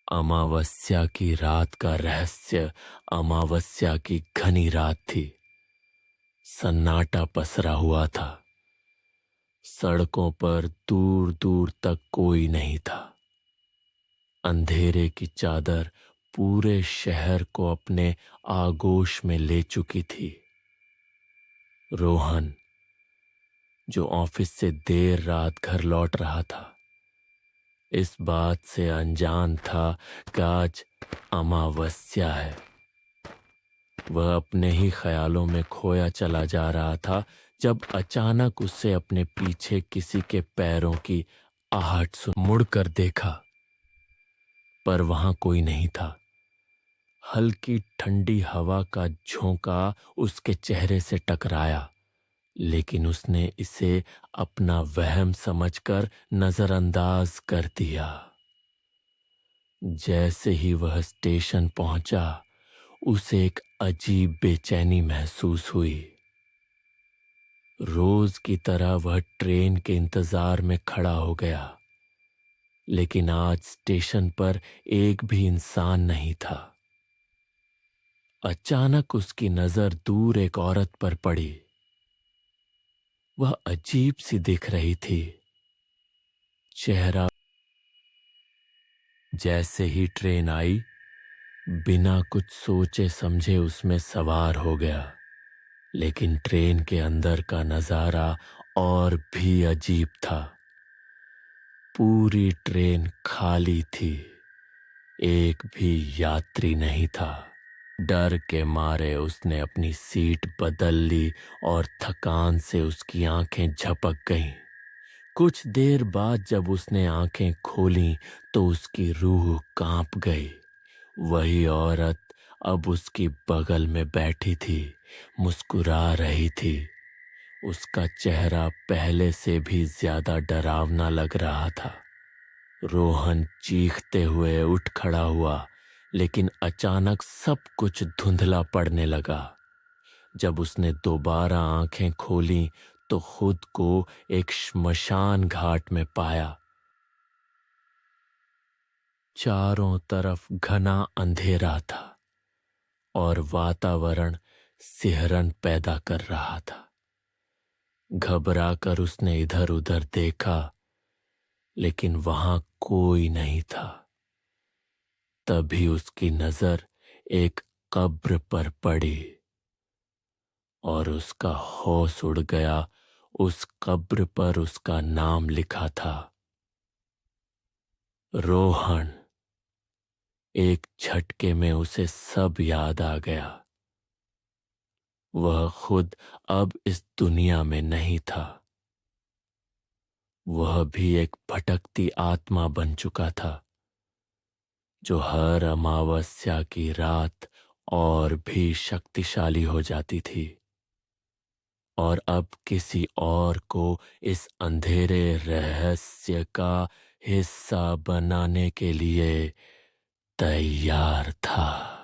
अमावस्या की रात का रहस्य अमावस्या की घनी रात थी। सन्नाटा पसरा हुआ था। सड़कों पर दूर दूर तक कोई नहीं था। अंधेरे की चादर पूरे शहर को अपने आगोश में ले चुकी थी। रोहन, जो ऑफिस से देर रात घर लौट रहा था, इस बात से अनजान था कि आज अमावस्या है। वह अपने ही ख्यालों में खोया चला जा रहा था जब अचानक उसे अपने पीछे किसी के पैरों की आहट सुन मुड़कर देखा, पर वहां कोई नहीं था। हल्की ठंडी हवा का झोंका उसके चेहरे से टकराया, लेकिन उसने इसे अपना वहम समझकर नजरअंदाज कर दिया। जैसे ही वह स्टेशन पहुंचा, उसे एक अजीब बेचैनी महसूस हुई। रोज की तरह वह ट्रेन के इंतजार में खड़ा हो गया, लेकिन आज स्टेशन पर एक भी इंसान नहीं था। अचानक उसकी नजर दूर एक औरत पर पड़ी। वह अजीब सी दिख रही थी। चेहरा जैसे ही ट्रेन आई, बिना कुछ सोचे समझे उसमें सवार हो गया। लेकिन ट्रेन के अंदर का नजारा और भी अजीब था। पूरी ट्रेन खाली थी। एक भी यात्री नहीं था। डर के मारे उसने अपनी सीट बदल ली और थकान से उसकी आंखें झपक गईं। कुछ देर बाद जब उसने आंखें खोलीं तो उसकी रूह कांप गई। वही औरत अब उसकी बगल में बैठी थी, मुस्कुरा रही थी। उसका चेहरा पहले से भी ज्यादा डरावना लग रहा था। रोहन चीखते हुए उठ खड़ा हुआ, लेकिन अचानक सब कुछ धुंधला पड़ने लगा। जब उसने दोबारा आंखें खोलीं तो खुद को एक श्मशान घाट में पाया। चारों तरफ घना अंधेरा था और वातावरण सिहरन पैदा कर रहा था। घबराकर उसने इधर उधर देखा, लेकिन वहां कोई नहीं था। तभी उसकी नजर एक कब्र पर पड़ी और उसका होश उड़ गया। उस कब्र पर उसका नाम लिखा था, रोहन। एक झटके में उसे सब याद आ गया। वह खुद अब इस दुनिया में नहीं था। वह भी एक भटकती आत्मा बन चुका था, जो हर अमावस्या की रात और भी शक्तिशाली हो जाती थी और अब किसी और को इस अंधेरे रहस्य का हिस्सा बनाने के लिए तैयार था।